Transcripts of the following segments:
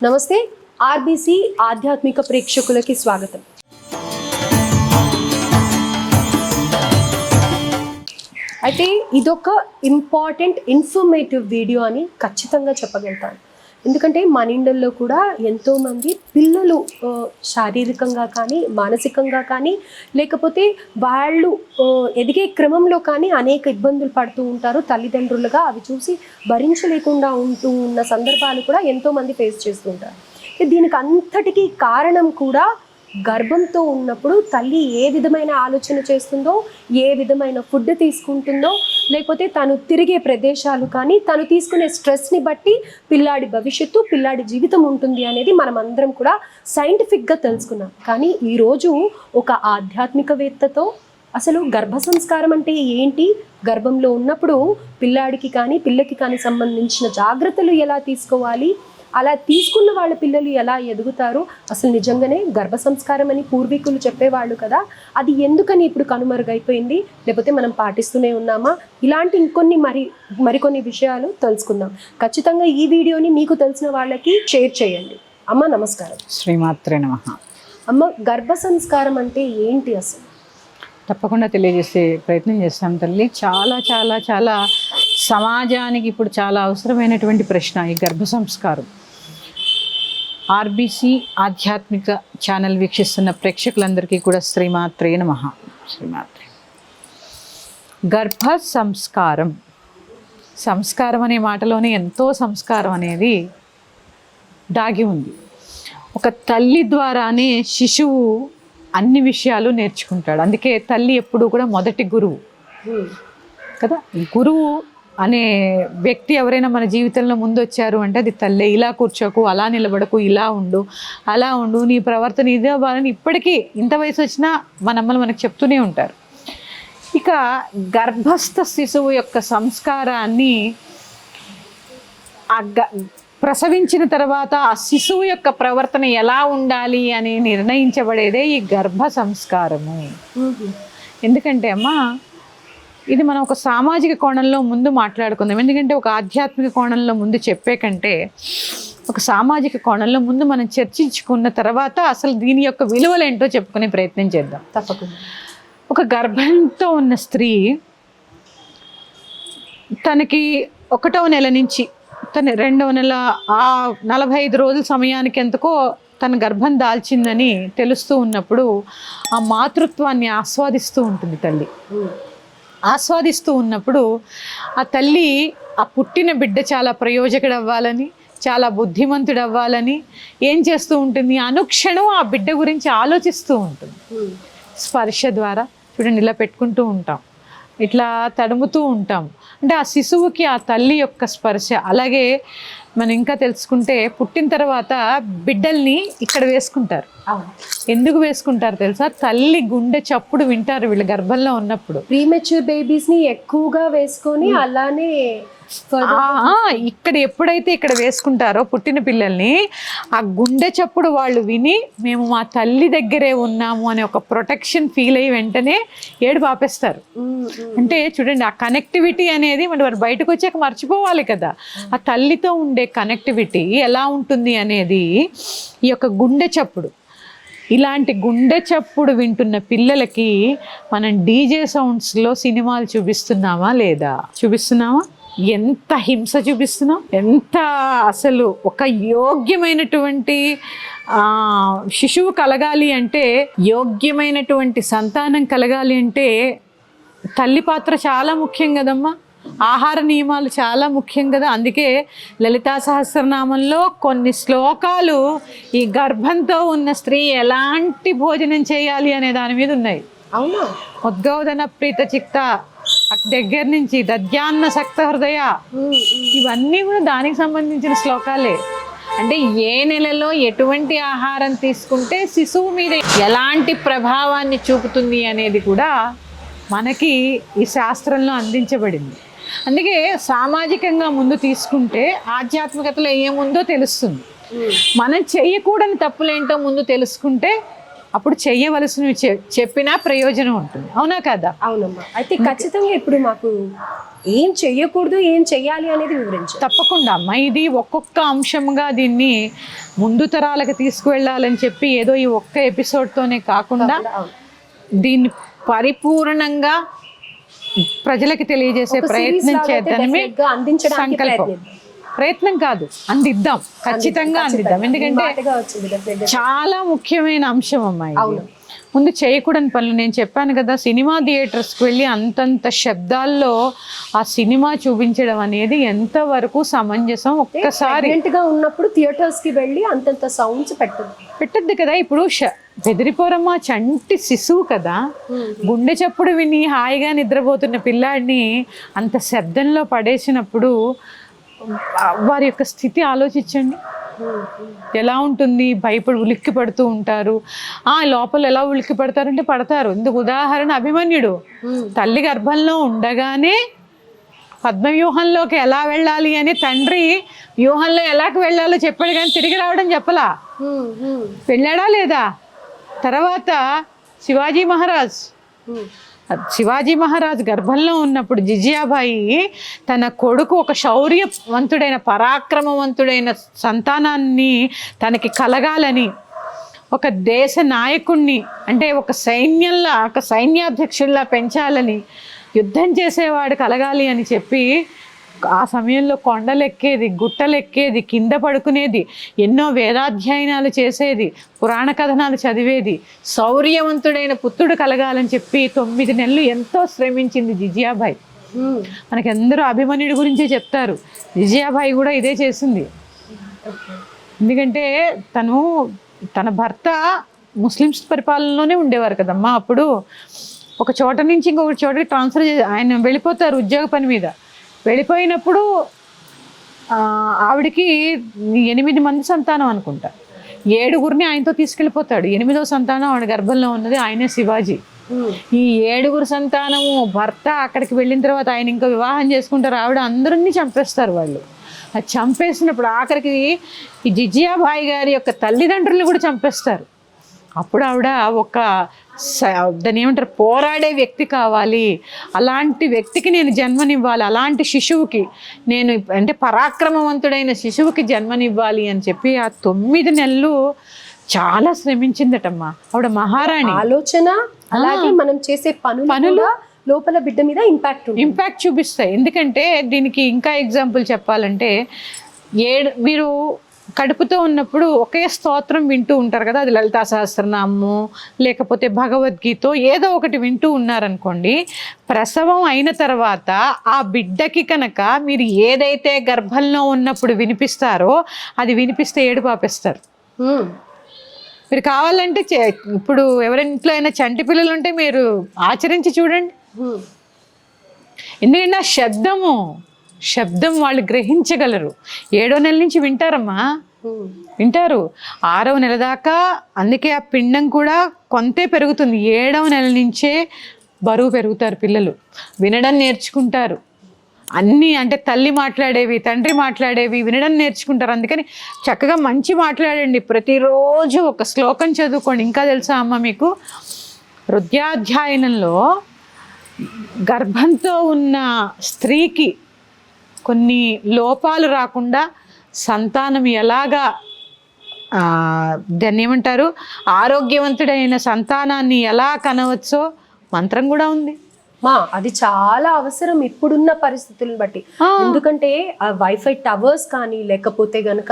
నమస్తే ఆర్బీసీ ఆధ్యాత్మిక ప్రేక్షకులకి స్వాగతం. అయితే ఇదొక ఇంపార్టెంట్ ఇన్ఫర్మేటివ్ వీడియో అని ఖచ్చితంగా చెప్పగలుగుతాను. ఎందుకంటే మన ఇండ్లలో కూడా ఎంతోమంది పిల్లలు శారీరకంగా కానీ మానసికంగా కానీ లేకపోతే వాళ్ళు ఎదిగే క్రమంలో కానీ అనేక ఇబ్బందులు పడుతూ ఉంటారు. తల్లిదండ్రులుగా అవి చూసి భరించలేకుండా ఉన్న సందర్భాలు కూడా ఎంతోమంది ఫేస్ చేస్తూ ఉంటారు. దీనికి అంతటికీ కారణం కూడా గర్భంతో ఉన్నప్పుడు తల్లి ఏ విధమైన ఆలోచన చేస్తుందో, ఏ విధమైన ఫుడ్ తీసుకుంటుందో, లేకపోతే తను తిరిగే ప్రదేశాలు కానీ తను తీసుకునే స్ట్రెస్ని బట్టి పిల్లాడి భవిష్యత్తు, పిల్లాడి జీవితం ఉంటుంది అనేది మనం అందరం కూడా సైంటిఫిక్గా తెలుసుకున్నాం. కానీ ఈరోజు ఒక ఆధ్యాత్మికవేత్తతో అసలు గర్భ సంస్కారం అంటే ఏంటి, గర్భంలో ఉన్నప్పుడు పిల్లాడికి కానీ పిల్లకి కానీ సంబంధించిన జాగ్రత్తలు ఎలా తీసుకోవాలి, అలా తీసుకున్న వాళ్ళ పిల్లలు ఎలా ఎదుగుతారు, అసలు నిజంగానే గర్భ సంస్కారం అని పూర్వీకులు చెప్పేవాళ్ళు కదా, అది ఎందుకని ఇప్పుడు కనుమరుగైపోయింది, లేకపోతే మనం పాటిస్తూనే ఉన్నామా, ఇలాంటి మరికొన్ని విషయాలు తెలుసుకుందాం. ఖచ్చితంగా ఈ వీడియోని మీకు తెలిసిన వాళ్ళకి షేర్ చేయండి. అమ్మ నమస్కారం. శ్రీమాత్రే నమః. అమ్మ, గర్భ సంస్కారం అంటే ఏంటి అసలు? తప్పకుండా తెలియజేసే ప్రయత్నం చేస్తాం తల్లి. చాలా చాలా చాలా సమాజానికి ఇప్పుడు చాలా అవసరమైనటువంటి ప్రశ్న ఈ గర్భ సంస్కారం. ఆర్బీసీ ఆధ్యాత్మిక ఛానల్ వీక్షిస్తున్న ప్రేక్షకులందరికీ కూడా శ్రీమాత్రే నమః. శ్రీమాత్రే. గర్భ సంస్కారం, సంస్కారం అనే మాటలోనే ఎంతో సంస్కారం అనేది దాగి ఉంది. ఒక తల్లి ద్వారానే శిశువు అన్ని విషయాలు నేర్చుకుంటాడు. అందుకే తల్లి ఎప్పుడు కూడా మొదటి గురువు కదా. గురువు అనే వ్యక్తి ఎవరైనా మన జీవితంలో ముందు వచ్చారు అంటే అది తల్లే. ఇలా కూర్చోకు, అలా నిలబడకు, ఇలా ఉండు, అలా ఉండు, నీ ప్రవర్తన ఇదే అవ్వాలని ఇప్పటికీ ఇంత వయసు వచ్చినా మన అమ్మలు మనకు చెప్తూనే ఉంటారు. ఇక గర్భస్థ శిశువు యొక్క సంస్కారాన్ని ప్రసవించిన తర్వాత ఆ శిశువు యొక్క ప్రవర్తన ఎలా ఉండాలి అని నిర్ణయించబడేదే ఈ గర్భ సంస్కారము. ఎందుకంటే అమ్మా, ఇది మనం ఒక సామాజిక కోణంలో ముందు మాట్లాడుకుందాం. ఎందుకంటే ఒక ఆధ్యాత్మిక కోణంలో ముందు చెప్పే కంటే ఒక సామాజిక కోణంలో ముందు మనం చర్చించుకున్న తర్వాత అసలు దీని యొక్క విలువలు ఏంటో చెప్పుకునే ప్రయత్నం చేద్దాం. తప్పకుండా. ఒక గర్భంతో ఉన్న స్త్రీ తనకి 1వ నెల నుంచి తన 2వ నెల 45 రోజుల సమయానికి ఎంతకో తన గర్భం దాల్చిందని తెలుస్తూ ఉన్నప్పుడు ఆ మాతృత్వాన్ని ఆస్వాదిస్తూ ఉంటుంది తల్లి. ఆస్వాదిస్తూ ఉన్నప్పుడు ఆ తల్లి ఆ పుట్టిన బిడ్డ చాలా ప్రయోజకుడు అవ్వాలని, చాలా బుద్ధిమంతుడు అవ్వాలని ఏం చేస్తూ ఉంటుంది, అనుక్షణం ఆ బిడ్డ గురించి ఆలోచిస్తూ ఉంటుంది. స్పర్శ ద్వారా చూడండి, ఇలా పెట్టుకుంటూ ఉంటాం, ఇట్లా తడుముతూ ఉంటాం. అంటే ఆ శిశువుకి ఆ తల్లి యొక్క స్పర్శ. అలాగే మనం ఇంకా తెలుసుకుంటే పుట్టిన తర్వాత బిడ్డల్ని ఇక్కడ వేసుకుంటారు. ఎందుకు వేసుకుంటారు తెలుసా? తల్లి గుండె చప్పుడు వింటారు వీళ్ళ గర్భంలో ఉన్నప్పుడు. ప్రీమెచ్యూర్ బేబీస్ని ఎక్కువగా వేసుకొని అలానే ఇక్కడ ఎప్పుడైతే ఇక్కడ వేసుకుంటారో పుట్టిన పిల్లల్ని, ఆ గుండె చప్పుడు వాళ్ళు విని మేము మా తల్లి దగ్గరే ఉన్నాము అనే ఒక ప్రొటెక్షన్ ఫీల్ అయ్యి వెంటనే ఏడు పాపేస్తారు. అంటే చూడండి, ఆ కనెక్టివిటీ అనేది మరి బయటకు వచ్చాక మర్చిపోవాలి కదా. ఆ తల్లితో ఉండే కనెక్టివిటీ ఎలా ఉంటుంది అనేది ఈ యొక్క గుండె చప్పుడు. ఇలాంటి గుండె చప్పుడు వింటున్న పిల్లలకి మనం డీజే సౌండ్స్లో సినిమాలు చూపిస్తున్నామా లేదా? చూపిస్తున్నామా? ఎంత హింస చూపిస్తున్నాం, ఎంత అసలు ఒక యోగ్యమైనటువంటి శిశువు కలగాలి అంటే, యోగ్యమైనటువంటి సంతానం కలగాలి అంటే తల్లి పాత్ర చాలా ముఖ్యం కదమ్మా. ఆహార నియమాలు చాలా ముఖ్యం కదా. అందుకే లలితా సహస్రనామంలో కొన్ని శ్లోకాలు ఈ గర్భంతో ఉన్న స్త్రీ ఎలాంటి భోజనం చేయాలి అనే దాని మీద ఉన్నాయి. అవునా? ఉద్గౌదన ప్రీత చిక్త దగ్గర నుంచి దద్యాన్న సక్త హృదయ, ఇవన్నీ కూడా దానికి సంబంధించిన శ్లోకాలే. అంటే ఏ నెలలో ఎటువంటి ఆహారం తీసుకుంటే శిశువు మీద ఎలాంటి ప్రభావాన్ని చూపుతుంది అనేది కూడా మనకి ఈ శాస్త్రంలో అందించబడింది. అందుకే సామాజికంగా ముందు తీసుకుంటే ఆధ్యాత్మికతలో ఏముందో తెలుస్తుంది. మనం చేయకూడని తప్పులేంటో ముందు తెలుసుకుంటే అప్పుడు చెయ్యవలసినవి చెప్పినా ప్రయోజనం ఉంటుంది, అవునా కదా? అవునమ్మా. అయితే ఖచ్చితంగా ఇప్పుడు మాకు ఏం చెయ్యకూడదు, ఏం చెయ్యాలి అనేది వివరించారు. తప్పకుండా అమ్మ, ఇది ఒక్కొక్క అంశంగా దీన్ని ముందు తరాలకు తీసుకువెళ్ళాలని చెప్పి ఏదో ఈ ఒక్క ఎపిసోడ్తోనే కాకుండా దీన్ని పరిపూర్ణంగా ప్రజలకి తెలియజేసే ప్రయత్నం చేద్దామని సంకల్పం. ప్రయత్నం కాదు, అందిద్దాం, ఖచ్చితంగా అందిద్దాం. ఎందుకంటే చాలా ముఖ్యమైన అంశం అమ్మాయి. ముందు చేయకూడని పనులు నేను చెప్పాను కదా, సినిమా థియేటర్స్కి వెళ్ళి అంతంత శబ్దాల్లో ఆ సినిమా చూపించడం అనేది ఎంతవరకు సమంజసం? ఒక్కసారి ఉన్నప్పుడు థియేటర్స్కి వెళ్ళి అంతంత సౌండ్స్ పెట్టద్దు కదా. ఇప్పుడు బెదిరిపోరమ్మ చంటి శిశువు కదా, గుండె చప్పుడు విని హాయిగా నిద్రపోతున్న పిల్లాడిని అంత శబ్దంలో పడేసినప్పుడు వారి యొక్క స్థితి ఆలోచించండి, ఎలా ఉంటుంది? భయపడి ఉలిక్కి పడుతూ ఉంటారు. లోపల ఎలా ఉలిక్కి పడతారంటే పడతారు. ఇందుకు ఉదాహరణ అభిమన్యుడు తల్లి గర్భంలో ఉండగానే పద్మవ్యూహంలోకి ఎలా వెళ్ళాలి అని తండ్రి వ్యూహంలో ఎలాకి వెళ్ళాలో చెప్పాడు, కానీ తిరిగి రావడం చెప్పలా. వెళ్ళాడా లేదా? తర్వాత శివాజీ మహారాజ్ గర్భంలో ఉన్నప్పుడు జిజియాబాయి తన కొడుకు ఒక శౌర్యవంతుడైన పరాక్రమవంతుడైన సంతానాన్ని తనకి కలగాలని, ఒక దేశ నాయకుణ్ణి అంటే ఒక సైన్యాధ్యక్షుల్లా పెంచాలని, యుద్ధం చేసేవాడు కలగాలి అని చెప్పి ఆ సమయంలో కొండలెక్కేది, గుట్టలెక్కేది, కింద పడుకునేది, ఎన్నో వేదాధ్యయనాలు చేసేది, పురాణ కథనాలు చదివేది, శౌర్యవంతుడైన పుత్రుడు కలగాలని చెప్పి 9 నెలలు ఎంతో శ్రమించింది జిజియాబాయి. మనకెందరూ అభిమన్యుడి గురించే చెప్తారు, జిజియాబాయి కూడా ఇదే చేసింది. ఎందుకంటే తన భర్త ముస్లిమ్స్ పరిపాలనలోనే ఉండేవారు కదమ్మా. అప్పుడు ఒక చోట నుంచి ఇంకొక చోటకి ట్రాన్స్ఫర్ ఆయన వెళ్ళిపోతారు ఉద్యోగ పని మీద. వెళ్ళిపోయినప్పుడు ఆవిడికి 8 మంది సంతానం అనుకుంటా, 7గురిని ఆయనతో తీసుకెళ్ళిపోతాడు. 8వ సంతానం ఆవిడ గర్భంలో ఉన్నది ఆయనే శివాజీ. ఈ 7గురు సంతానము భర్త అక్కడికి వెళ్ళిన తర్వాత ఆయన ఇంకా వివాహం చేసుకుంటారు, ఆవిడ అందరినీ చంపేస్తారు వాళ్ళు. అది చంపేసినప్పుడు ఆఖరికి ఈ జిజియాబాయి గారి యొక్క తల్లిదండ్రులను కూడా చంపేస్తారు. అప్పుడు ఆవిడ దాన్ని ఏమంటారు, పోరాడే వ్యక్తి కావాలి, అలాంటి వ్యక్తికి నేను జన్మనివ్వాలి, అలాంటి శిశువుకి నేను అంటే పరాక్రమవంతుడైన శిశువుకి జన్మనివ్వాలి అని చెప్పి ఆ 9 నెలలు చాలా శ్రమించిందటమ్మా ఆవిడ మహారాణి. ఆలోచన అలాగే మనం చేసే పనులు లోపల బిడ్డ మీద ఇంపాక్ట్ చూపిస్తాయి. ఎందుకంటే దీనికి ఇంకా ఎగ్జాంపుల్ చెప్పాలంటే, మీరు కడుపుతో ఉన్నప్పుడు ఒకే స్తోత్రం వింటూ ఉంటారు కదా, అది లలితా సహస్రనామము లేకపోతే భగవద్గీత ఏదో ఒకటి వింటూ ఉన్నారనుకోండి, ప్రసవం అయిన తర్వాత ఆ బిడ్డకి కనుక మీరు ఏదైతే గర్భంలో ఉన్నప్పుడు వినిపిస్తారో అది వినిపిస్తే ఏడుపు ఆపేస్తారు. మీరు కావాలంటే ఇప్పుడు ఎవరింట్లో అయినా చంటి పిల్లలు ఉంటే మీరు ఆచరించి చూడండి. ఎందుకంటే ఆ శబ్దం వాళ్ళు గ్రహించగలరు. 7వ నెల నుంచి వింటారమ్మా, వింటారు 6వ నెల దాకా. అందుకే ఆ పిండం కూడా కొంతే పెరుగుతుంది. 7వ నెల నుంచే బరువు పెరుగుతారు పిల్లలు, వినడం నేర్చుకుంటారు. అన్నీ అంటే తల్లి మాట్లాడేవి, తండ్రి మాట్లాడేవి వినడం నేర్చుకుంటారు. అందుకని చక్కగా మంచి మాట్లాడండి, ప్రతిరోజు ఒక శ్లోకం చదువుకోండి. ఇంకా తెలుసా అమ్మ మీకు, హృదయాధ్యయనంలో గర్భంతో ఉన్న స్త్రీకి కొన్ని లోపాలు రాకుండా సంతానం ఎలాగా దాన్ని ఏమంటారు, ఆరోగ్యవంతుడైన సంతానాన్ని ఎలా కనవచ్చో మంత్రం కూడా ఉంది. అది చాలా అవసరం ఇప్పుడున్న పరిస్థితులను బట్టి. ఎందుకంటే వైఫై టవర్స్ కానీ లేకపోతే గనక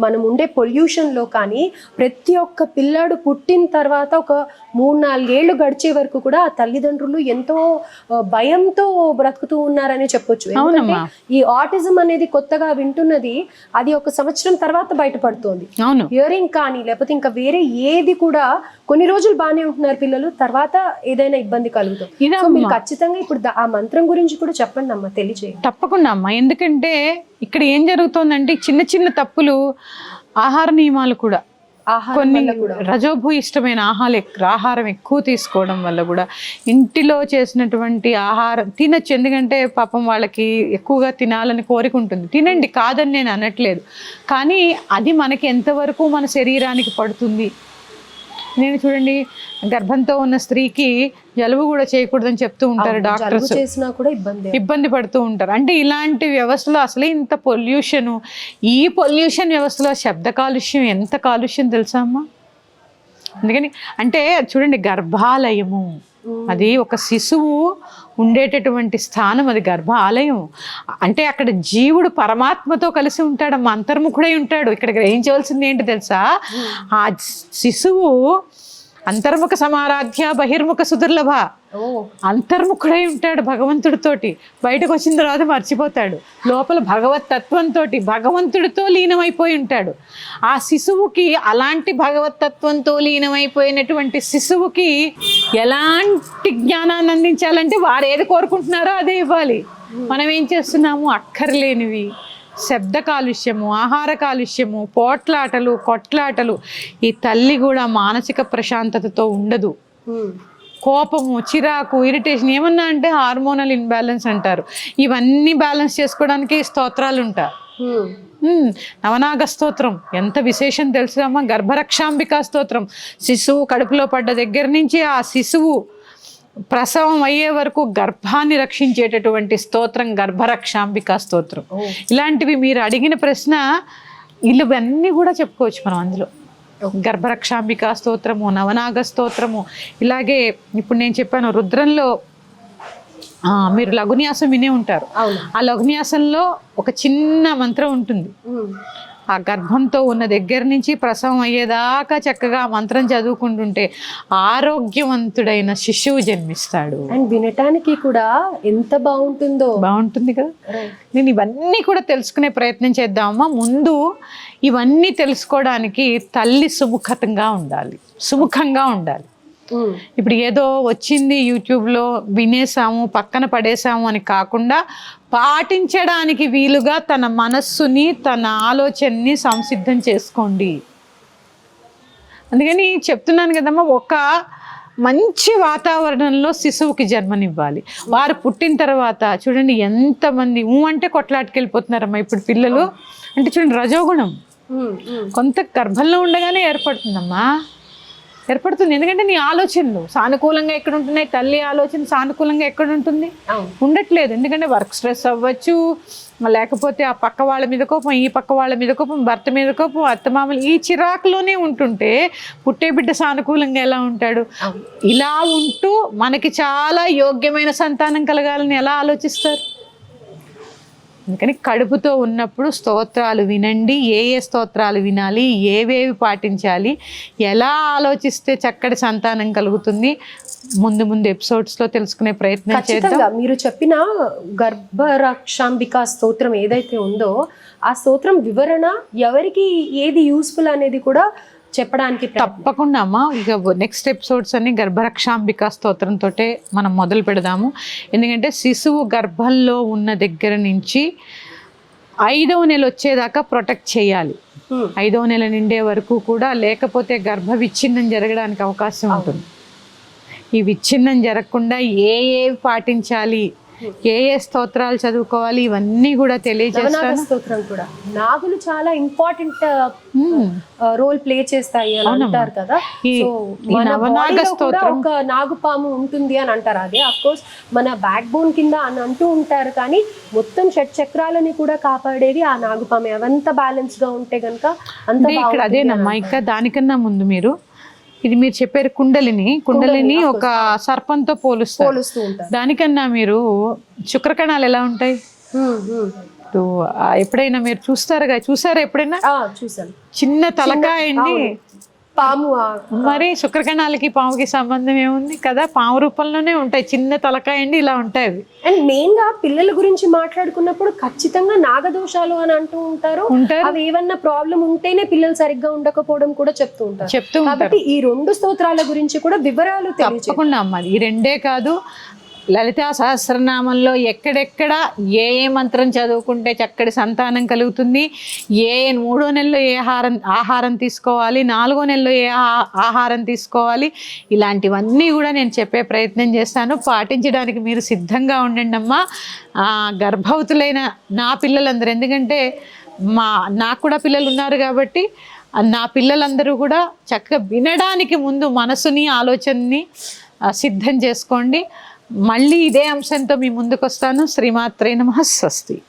మనం ఉండే పొల్యూషన్లో కానీ ప్రతి ఒక్క పిల్లాడు పుట్టిన తర్వాత ఒక 3-4 ఏళ్ళు గడిచే వరకు కూడా ఆ తల్లిదండ్రులు ఎంతో భయంతో బ్రతుకుతూ ఉన్నారని చెప్పొచ్చు. ఈ ఆటిజం అనేది కొత్తగా వింటున్నది, అది 1 సంవత్సరం తర్వాత బయటపడుతోంది. హియరింగ్ కానీ లేకపోతే ఇంకా వేరే ఏది కూడా కొన్ని రోజులు బాగానే ఉంటున్నారు పిల్లలు, తర్వాత ఏదైనా ఇబ్బంది కలుగుతుంది. ఖచ్చితంగా ఇప్పుడు ఆ మంత్రం గురించి కూడా చెప్పండి అమ్మా, తెలియజేయండి. తప్పకుండా అమ్మా. ఎందుకంటే ఇక్కడ ఏం జరుగుతోందంటే చిన్న చిన్న తప్పులు, ఆహార నియమాలు కూడా, కొన్ని రజోభూయిష్టమైన ఆహారం ఎక్కువ తీసుకోవడం వల్ల కూడా ఇంటిలో చేసినటువంటి ఆహారం తినచ్చు. ఎందుకంటే పాపం వాళ్ళకి ఎక్కువగా తినాలని కోరిక ఉంటుంది, తినండి, కాదని నేను అనట్లేదు. కానీ అది మనకి ఎంతవరకు మన శరీరానికి పడుతుంది, నేను చూడండి గర్భంతో ఉన్న స్త్రీకి జలుబు కూడా చేయకూడదని చెప్తూ ఉంటారు డాక్టర్స్. చేసినా కూడా ఇబ్బంది పడుతూ ఉంటారు. అంటే ఇలాంటి వ్యవస్థలో అసలే ఇంత పొల్యూషన్, ఈ పొల్యూషన్ వ్యవస్థలో శబ్ద కాలుష్యం ఎంత కాలుష్యం తెలుసా అమ్మా? అందుకని అంటే చూడండి గర్భాలయము అది ఒక శిశువు ఉండేటటువంటి స్థానం, అది గర్భాలయం. అంటే అక్కడ జీవుడు పరమాత్మతో కలిసి ఉంటాడమ్మా, అంతర్ముఖుడై ఉంటాడు. ఇక్కడ గ్రహించవలసింది ఏంటి తెలుసా, ఆ శిశువు అంతర్ముఖ సమారాధ్య బహిర్ముఖ సుదుర్లభ, అంతర్ముఖుడై ఉంటాడు భగవంతుడితోటి. బయటకు వచ్చిన తర్వాత మర్చిపోతాడు. లోపల భగవత్ తత్వంతో భగవంతుడితో లీనమైపోయి ఉంటాడు. ఆ శిశువుకి అలాంటి భగవత్ తత్వంతో లీనమైపోయినటువంటి శిశువుకి ఎలాంటి జ్ఞానాన్ని అందించాలంటే వారు ఏది కోరుకుంటున్నారో అదే ఇవ్వాలి. మనం ఏం చేస్తున్నాము, అక్కర్లేనివి, శబ్ద కాలుష్యము, ఆహార కాలుష్యము, పోట్లాటలు, కొట్లాటలు. ఈ తల్లి కూడా మానసిక ప్రశాంతతతో ఉండదు. కోపము, చిరాకు, ఇరిటేషన్, ఏమన్నా అంటే హార్మోనల్ ఇన్బ్యాలెన్స్ అంటారు. ఇవన్నీ బ్యాలెన్స్ చేసుకోవడానికి స్తోత్రాలు ఉంటాయి. నవనాగ స్తోత్రం ఎంత విశేషం తెలుసుదమ్మా. గర్భరక్షాంబికా స్తోత్రం శిశువు కడుపులో పడ్డ దగ్గర నుంచి ఆ శిశువు ప్రసవం అయ్యే వరకు గర్భాన్ని రక్షించేటటువంటి స్తోత్రం గర్భరక్షాంబికా స్తోత్రం. ఇలాంటివి మీరు అడిగిన ప్రశ్న ఇవన్నీ కూడా చెప్పుకోవచ్చు మనం అందులో. గర్భరక్షాంబికా స్తోత్రము, నవనాగ స్తోత్రము, ఇలాగే ఇప్పుడు నేను చెప్పాను రుద్రంలో మీరు లఘున్యాసం వినే ఉంటారు. ఆ లఘున్యాసంలో ఒక చిన్న మంత్రం ఉంటుంది. ఆ గర్భంతో ఉన్న దగ్గర నుంచి ప్రసవం అయ్యేదాకా చక్కగా మంత్రం చదువుకుంటుంటే ఆరోగ్యవంతుడైన శిశువు జన్మిస్తాడు. అండ్ వినటానికి కూడా ఎంత బాగుంటుంది కదా. నేను ఇవన్నీ కూడా తెలుసుకునే ప్రయత్నం చేద్దామమ్మా. ముందు ఇవన్నీ తెలుసుకోవడానికి తల్లి సుముఖంగా ఉండాలి. ఇప్పుడు ఏదో వచ్చింది యూట్యూబ్లో వినేసాము పక్కన పడేసాము అని కాకుండా పాటించడానికి వీలుగా తన మనస్సుని, తన ఆలోచనని సంసిద్ధం చేసుకోండి. అందుకని చెప్తున్నాను కదమ్మా, ఒక మంచి వాతావరణంలో శిశువుకి జన్మనివ్వాలి. వారు పుట్టిన తర్వాత చూడండి ఎంతమంది అంటే కొట్లాటుకెళ్ళిపోతున్నారమ్మా ఇప్పుడు పిల్లలు. అంటే చూడండి రజోగుణం కొంత గర్భంలో ఉండగానే ఏర్పడుతుంది. ఎందుకంటే నీ ఆలోచనలు సానుకూలంగా ఎక్కడ ఉంటున్నాయి, తల్లి ఆలోచన సానుకూలంగా ఎక్కడ ఉంటుంది, ఉండట్లేదు. ఎందుకంటే వర్క్ స్ట్రెస్ అవ్వచ్చు, లేకపోతే ఆ పక్క వాళ్ళ మీద కోపం, ఈ పక్క వాళ్ళ మీద కోపం, భర్త మీద కోపం, అత్తమామలు, ఈ చిరాకులోనే ఉంటుంటే పుట్టే బిడ్డ సానుకూలంగా ఎలా ఉంటాడు? ఇలా ఉంటూ మనకి చాలా యోగ్యమైన సంతానం కలగాలని ఎలా ఆలోచిస్తారు? అందుకని కడుపుతో ఉన్నప్పుడు స్తోత్రాలు వినండి. ఏ స్తోత్రాలు వినాలి, ఏవేవి పాటించాలి, ఎలా ఆలోచిస్తే చక్కటి సంతానం కలుగుతుంది, ముందు ఎపిసోడ్స్లో తెలుసుకునే ప్రయత్నం చేద్దాం. మీరు చెప్పిన గర్భరక్షాంబికా స్తోత్రం ఏదైతే ఉందో ఆ స్తోత్రం వివరణ ఎవరికి ఏది యూస్ఫుల్ అనేది కూడా చెప్పడానికి తప్పకుండా అమ్మా. ఇక నెక్స్ట్ ఎపిసోడ్స్ అన్ని గర్భరక్షాంబికా స్తోత్రంతో మనం మొదలు పెడదాము. ఎందుకంటే శిశువు గర్భంలో ఉన్న దగ్గర నుంచి 5వ నెల వచ్చేదాకా ప్రొటెక్ట్ చేయాలి. 5వ నెల నిండే వరకు కూడా, లేకపోతే గర్భ విచ్ఛిన్నం జరగడానికి అవకాశం ఉంటుంది. ఈ విచ్ఛిన్నం జరగకుండా ఏవి పాటించాలి, ఏ స్తోత్రాలు చదువుకోవాలి, ఇవన్నీ కూడా తెలియజేస్తాను. స్తోత్రం కూడా నాగులు చాలా ఇంపార్టెంట్ రోల్ ప్లే చేస్తాయి అని అంటారు కదా. నవనాగ స్తోత్రం ఒక నాగుపాము ఉంటుంది అని అంటారు. అదే అఫ్ కోర్స్ మన బ్యాక్ బోన్ కింద అని అంటూ ఉంటారు, కానీ మొత్తం షట్చక్రాలని కూడా కాపాడేది ఆ నాగుపాము. అవంత బ్యాలెన్స్ గా ఉంటే గనక అంత ఇక్కడ అదేనమ్మా. ఇంకా దానికన్నా ముందు ఇది మీరు చెప్పారు కుండలిని ఒక సర్పంతో పోలుస్తూ ఉంటారు. దానికన్నా మీరు శుక్రకణాలు ఎలా ఉంటాయి ఎప్పుడైనా మీరు చూసారా ఎప్పుడైనా? చూసాను. చిన్న తలకాయ అండి పాము. మరి శుక్రకణాలకి పాముకి సంబంధం ఏముంది కదా, పాము రూపంలోనే ఉంటాయి, చిన్న తలకాయ అండి ఇలా ఉంటాయి అవి. అండ్ మెయిన్ గా పిల్లల గురించి మాట్లాడుకున్నప్పుడు ఖచ్చితంగా నాగదోషాలు అని అంటూ ఉంటారు. అవి ఏమన్నా ప్రాబ్లం ఉంటేనే పిల్లలు సరిగ్గా ఉండకపోవడం కూడా చెప్తూ ఉంటారు. కాబట్టి ఈ 2 స్తోత్రాల గురించి కూడా వివరాలు తప్పకుండా అమ్మా. ఈ 2 కాదు, లలితా సహస్రనామంలో ఎక్కడెక్కడ ఏ మంత్రం చదువుకుంటే చక్కటి సంతానం కలుగుతుంది, 3వ నెలలో ఆహారం తీసుకోవాలి, 4వ నెలలో ఏ ఆహారం తీసుకోవాలి, ఇలాంటివన్నీ కూడా నేను చెప్పే ప్రయత్నం చేస్తాను. పాటించడానికి మీరు సిద్ధంగా ఉండండి అమ్మా. గర్భవతులైన నా పిల్లలందరూ, ఎందుకంటే నాకు కూడా పిల్లలు ఉన్నారు కాబట్టి నా పిల్లలందరూ కూడా చక్కగా వినడానికి ముందు మనసుని ఆలోచనని సిద్ధం చేసుకోండి. మళ్ళీ ఇదే అంశంతో మీ ముందుకు వస్తాను. శ్రీమాత్రే నమః. స్వస్తి.